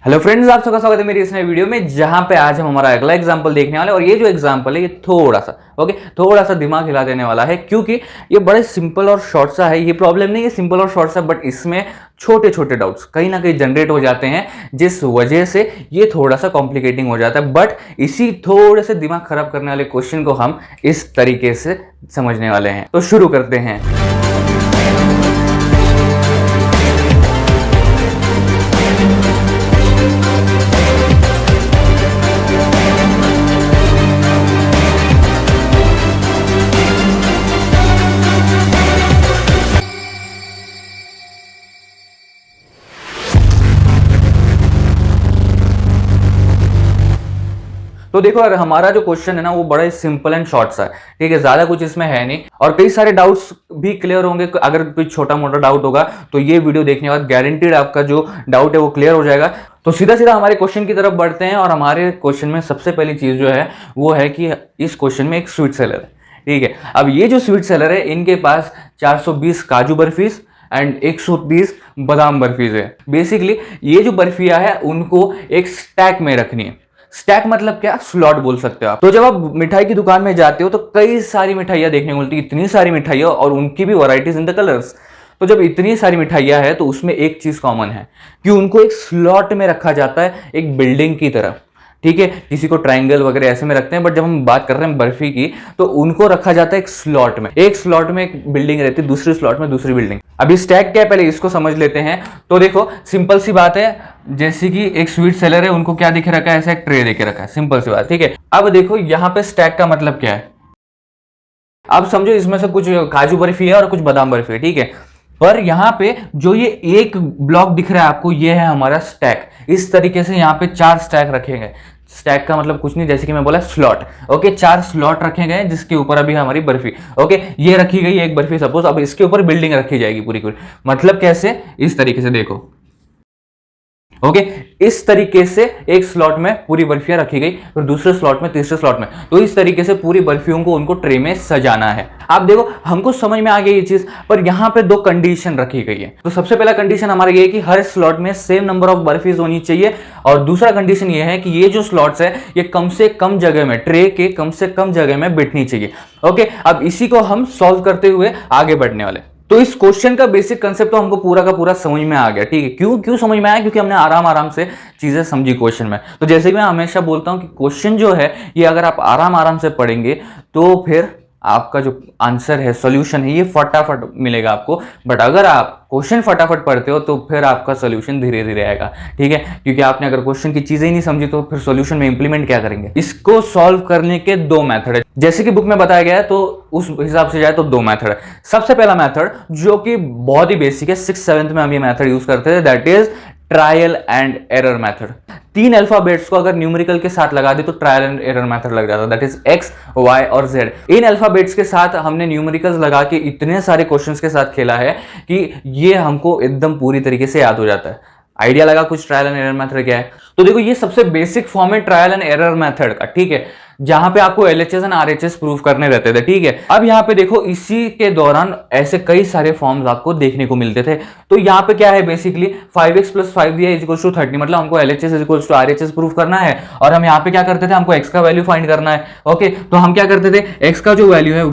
Hello friends, आप सबका स्वागत है मेरी इस नई वीडियो में, जहां पे आज हम हमारा अगला एग्जांपल देखने वाले हैं। और ये जो एग्जांपल है ये थोड़ा सा दिमाग हिला देने वाला है, क्योंकि ये बड़े सिंपल और शॉर्ट सा है। ये प्रॉब्लम नहीं है सिंपल और शॉर्ट सा, बट इसमें छोटे छोटे डाउट्स कहीं ना कहीं जनरेट हो जाते हैं, जिस वजह से ये थोड़ा सा कॉम्प्लिकेटिंग हो जाता है। बट इसी थोड़े से दिमाग खराब करने वाले क्वेश्चन को हम इस तरीके से समझने वाले हैं। तो शुरू करते हैं। तो देखो यार, हमारा जो क्वेश्चन है ना वो बड़ा ही सिंपल एंड शॉर्ट सा है, ठीक है। ज्यादा कुछ इसमें है नहीं और कई सारे डाउट्स भी क्लियर होंगे। अगर कोई छोटा मोटा डाउट होगा तो ये वीडियो देखने के बाद गारंटीड आपका जो डाउट है वो क्लियर हो जाएगा। तो सीधा सीधा हमारे क्वेश्चन की तरफ बढ़ते हैं। और हमारे क्वेश्चन में सबसे पहली चीज जो है वो है कि इस क्वेश्चन में एक स्वीट सेलर है, ठीक है। अब ये जो स्वीट सेलर है इनके पास 420 काजू बर्फीज एंड 130 बादाम बर्फीज है। बेसिकली ये जो बर्फियां है उनको एक स्टैक में रखनी है। स्टैक मतलब क्या, स्लॉट बोल सकते हो आप। तो जब आप मिठाई की दुकान में जाते हो तो कई सारी मिठाइयां देखने को मिलती है, इतनी सारी मिठाइयां, और उनकी भी वैरायटीज इन द कलर्स। तो जब इतनी सारी मिठाइयां है तो उसमें एक चीज कॉमन है कि उनको एक स्लॉट में रखा जाता है, एक बिल्डिंग की तरह, ठीक है। किसी को ट्रायंगल वगैरह ऐसे में रखते हैं, बट जब हम बात कर रहे हैं बर्फी की तो उनको रखा जाता है एक स्लॉट में। एक स्लॉट में एक बिल्डिंग रहती है, दूसरे स्लॉट में दूसरी बिल्डिंग। अभी स्टैक क्या है पहले इसको समझ लेते हैं। तो देखो सिंपल सी बात है, जैसे कि एक स्वीट सेलर है, उनको क्या दिखे रखा है, ऐसा एक ट्रे देके रखा है, सिंपल सी बात, ठीक है। अब देखो यहाँ पे स्टैक का मतलब क्या है। अब समझो इसमें से कुछ काजू बर्फी है और कुछ बादाम बर्फी है, ठीक है। पर यहाँ पे जो ये एक ब्लॉक दिख रहा है आपको, ये है हमारा स्टैक। इस तरीके से यहाँ पे 4 स्टैक रखे गए। स्टैक का मतलब कुछ नहीं, जैसे कि मैं बोला स्लॉट, ओके। 4 स्लॉट रखे गए जिसके ऊपर अभी हमारी बर्फी, ओके, ये रखी गई एक बर्फी सपोज। अब इसके ऊपर बिल्डिंग रखी जाएगी पूरी पूरी। मतलब कैसे, इस तरीके से देखो, ओके। इस तरीके से एक स्लॉट में पूरी बर्फियां रखी गई, फिर दूसरे स्लॉट में, तीसरे स्लॉट में। तो इस तरीके से पूरी बर्फियों को उनको ट्रे में सजाना है। आप देखो हमको समझ में आ गई ये चीज, पर यहां पे 2 कंडीशन रखी गई है। तो सबसे पहला कंडीशन हमारा ये है कि हर स्लॉट में सेम नंबर ऑफ बर्फीज होनी चाहिए। और दूसरा कंडीशन ये है कि ये जो स्लॉट्स है ये कम से कम जगह में, ट्रे के कम से कम जगह में बैठनी चाहिए, ओके। अब इसी को हम सॉल्व करते हुए आगे बढ़ने वाले। तो इस क्वेश्चन का बेसिक कंसेप्ट तो हमको पूरा का पूरा समझ में आ गया, ठीक है। क्यों समझ में आया, क्योंकि हमने आराम आराम से चीजें समझी क्वेश्चन में। तो जैसे कि मैं हमेशा बोलता हूं कि क्वेश्चन जो है ये अगर आप आराम आराम से पढ़ेंगे तो फिर आपका जो आंसर है, सॉल्यूशन है, ये फटाफट मिलेगा आपको। बट अगर आप क्वेश्चन फटाफट पढ़ते हो तो फिर आपका सॉल्यूशन धीरे धीरे आएगा, ठीक है। क्योंकि आपने अगर क्वेश्चन की चीजें ही नहीं समझी तो फिर सॉल्यूशन में इंप्लीमेंट क्या करेंगे। इसको सॉल्व करने के 2 मेथड है, जैसे कि बुक में बताया गया है, तो उस हिसाब से जाए तो 2 मेथड है। सबसे पहला मेथड जो कि बहुत ही बेसिक है, 6th-7th में हम ये मेथड यूज करते थे, that is trial and error method. 3 alphabets को अगर न्यूमेरिकल के साथ लगा दे तो ट्रायल एंड एरर मेथड लग जाता है, दैट इज एक्स, वाई और जेड। इन अल्फाबेट्स के साथ हमने न्यूमेरिकल्स लगा के इतने सारे क्वेश्चंस के साथ खेला है कि ये हमको एकदम पूरी तरीके से याद हो जाता है। आइडिया लगा कुछ ट्रायल एंड एरर मेथड क्या है। तो देखो ये सबसे बेसिक फॉर्म है ट्रायल एंड एरर मेथड का, ठीक है, जहां पे आपको LHS एंड RHS प्रूव करने रहते थे, ठीक है। अब यहाँ पे देखो इसी के दौरान ऐसे कई सारे फॉर्म्स आपको देखने को मिलते थे। तो यहाँ पे क्या है, बेसिकली 5x + 5 दिया इक्वल टू 30, मतलब हमको LHS equal to RHS prove करना है। और हम यहाँ पे क्या करते थे, हमको x का वैल्यू फाइंड करना है, ओके। तो हम क्या करते थे, x का जो वैल्यू है,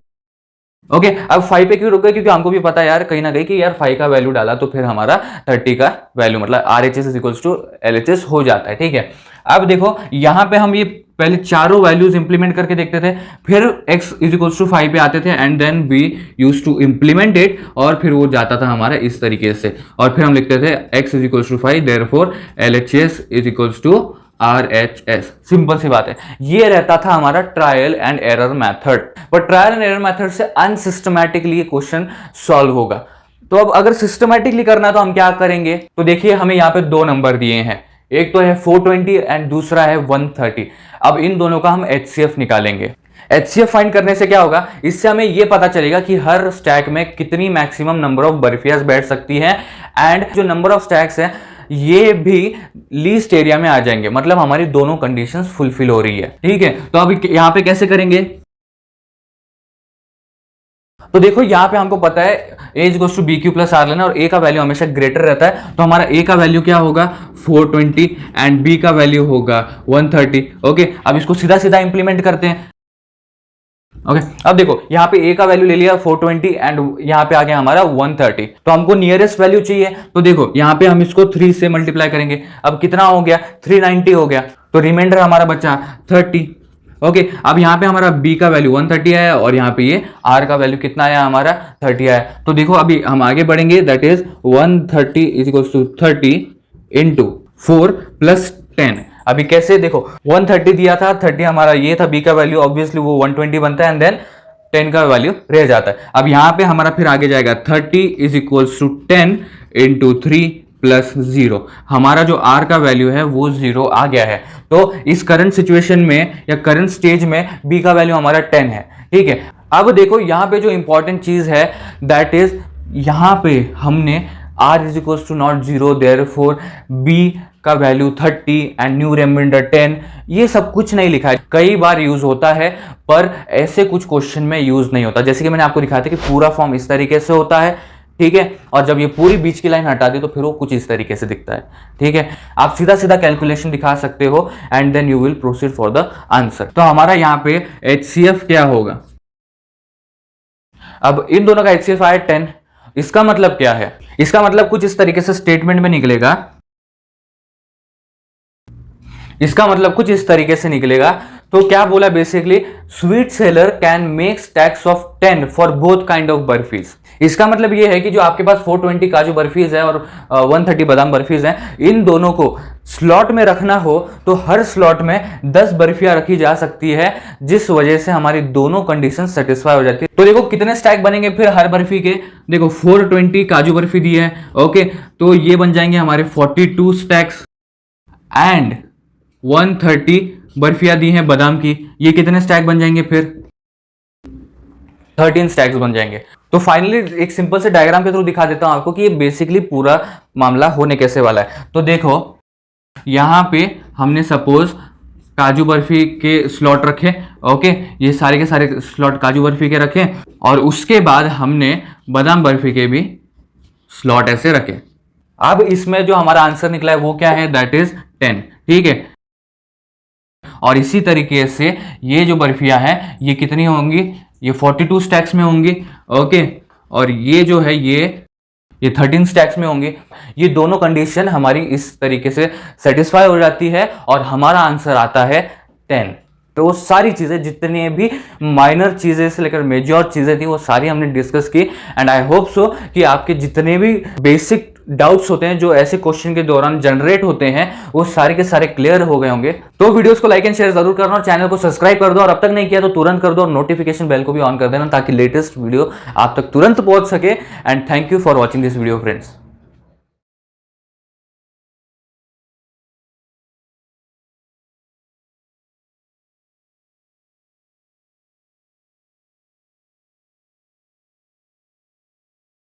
ओके। अब 5 पे क्यों रुक गए, क्योंकि हमको भी पता है यार कहीं ना कहीं कि यार 5 का वैल्यू डाला तो फिर हमारा 30 का वैल्यू मतलब RHS इक्वल टू LHS हो जाता है, ठीक है। अब देखो यहां पे हम ये पहले चारों वैल्यूज इंप्लीमेंट करके देखते थे, फिर x इक्वल टू 5 पे आते थे and then we use to implement it, और फिर वो जाता था हमारा इस तरीके से। और फिर हम लिखते थे x equal to 5, therefore LHS equal to RHS। Simple सी बात है, ये रहता था हमारा ट्रायल एंड एरर मेथड। पर ट्रायल एंड एरर मेथड से अनसिस्टमैटिकली क्वेश्चन सॉल्व होगा। तो अब अगर सिस्टमैटिकली करना है तो हम क्या करेंगे। तो देखिए हमें यहाँ पे 2 नंबर दिए हैं, एक तो है 420 एंड दूसरा है 130। अब इन दोनों का हम HCF निकालेंगे। HCF फाइंड करने से क्या होगा, इससे हमें यह पता चलेगा कि हर स्टैक में कितनी मैक्सिमम नंबर ऑफ बर्फियाज बैठ सकती हैं, एंड जो नंबर ऑफ स्टैक्स हैं ये भी लीस्ट एरिया में आ जाएंगे, मतलब हमारी दोनों कंडीशंस फुलफिल हो रही है, ठीक है। तो अब यहां पे कैसे करेंगे, तो देखो यहाँ पे हमको पता है a is equals to b q plus r लेना और a का वैल्यू हमेशा ग्रेटर रहता है, तो हमारा a का वैल्यू क्या होगा 420 एंड b का वैल्यू होगा 130। ओके, अब इसको सीधा सीधा इंप्लीमेंट करते हैं। ओके, अब देखो यहाँ पे a का वैल्यू ले लिया 420 एंड यहाँ पे आ गया हमारा 130, तो हमको नियरेस्ट वैल्यू चाहिए। तो देखो यहाँ पे हम इसको 3 से मल्टीप्लाई करेंगे, अब कितना हो गया 390 हो गया, तो रिमाइंडर हमारा बचा 30। ओके, अब यहाँ पे हमारा b का वैल्यू 130 आया और यहाँ पे ये r का वैल्यू कितना आया हमारा 30 आया। तो देखो अभी हम आगे बढ़ेंगे, that is 130 is equals to 30 into 4 plus 10। अभी कैसे, देखो 130 दिया था, 30 हमारा ये था b का वैल्यू, ऑब्वियसली वो 120 बनता है एंड देन 10 का वैल्यू रह जाता है। अब यहाँ पे हमारा फिर आगे जाएगा 30 is equals to 10 into 3 plus 0। हमारा जो r का वैल्यू है वो 0 आ गया है। तो इस करंट सिचुएशन में या करंट स्टेज में b का वैल्यू हमारा 10 है। ठीक है, अब देखो यहाँ पे जो इंपॉर्टेंट चीज है दैट इज यहाँ पे हमने r is equals to not 0, therefore b का वैल्यू 30 एंड न्यू रिमाइंडर 10, ये सब कुछ नहीं लिखा है। कई बार यूज होता है पर ऐसे कुछ क्वेश्चन में यूज नहीं होता, जैसे कि मैंने आपको दिखाया था कि पूरा फॉर्म इस तरीके से होता है। ठीक है, और जब ये पूरी बीच की लाइन हटा दी तो फिर वो कुछ इस तरीके से दिखता है। ठीक है, आप सीधा सीधा कैलकुलेशन दिखा सकते हो and then you will proceed for the answer. तो हमारा यहाँ पे HCF क्या होगा, अब इन दोनों का HCF आया 10। इसका मतलब क्या है, इसका मतलब कुछ इस तरीके से स्टेटमेंट में निकलेगा, इसका मतलब कुछ इस तरीके से निकलेगा। तो क्या बोला basically, sweet seller can make stacks of 10 for both kind of barfis. इसका मतलब ये है कि जो आपके पास 420 काजू बर्फीज है और 130 बादाम बर्फीज है, इन दोनों को स्लॉट में रखना हो तो हर स्लॉट में 10 बर्फियां रखी जा सकती है, जिस वजह से हमारी दोनों कंडीशन सेटिस्फाई हो जाती है। तो देखो कितने स्टैक बनेंगे फिर हर बर्फी के, देखो 420 काजू बर्फी दी है। ओके, तो ये बन जाएंगे हमारे 42 स्टैक्स एंड 130 बर्फियां दी हैं बादाम की, ये कितने स्टैक बन जाएंगे फिर 13 स्टैक्स बन जाएंगे। तो फाइनली एक सिंपल से डायग्राम के थ्रू दिखा देता हूं आपको कि ये बेसिकली पूरा मामला होने कैसे वाला है। तो देखो यहां पे हमने सपोज काजू बर्फी के स्लॉट रखे। ओके, ये सारे के सारे स्लॉट काजू बर्फी के रखे और उसके बाद हमने बादाम बर्फी के भी स्लॉट ऐसे रखे। अब इसमें जो हमारा आंसर निकला है वो क्या है, दैट इज 10। ठीक है, और इसी तरीके से ये जो बर्फियां हैं ये कितनी होंगी, ये 42 स्टैक्स में होंगी। ओके, और ये जो है ये 13 स्टैक्स में होंगी। ये दोनों कंडीशन हमारी इस तरीके से सेटिस्फाई हो जाती है और हमारा आंसर आता है 10। तो सारी चीजें जितनी भी माइनर चीजें से लेकर मेजर चीजें थी वो सारी हमने डिस्कस की एंड आई होप सो कि आपके जितने भी बेसिक डाउट्स होते हैं जो ऐसे क्वेश्चन के दौरान जनरेट होते हैं वो सारे के सारे क्लियर हो गए होंगे। तो वीडियोस को लाइक एंड शेयर जरूर करना और चैनल को सब्सक्राइब कर दो और अब तक नहीं किया तो तुरंत कर दो और नोटिफिकेशन बेल को भी ऑन कर देना ताकि लेटेस्ट वीडियो आप तक तुरंत पहुंच सके। And thank you for watching this video friends.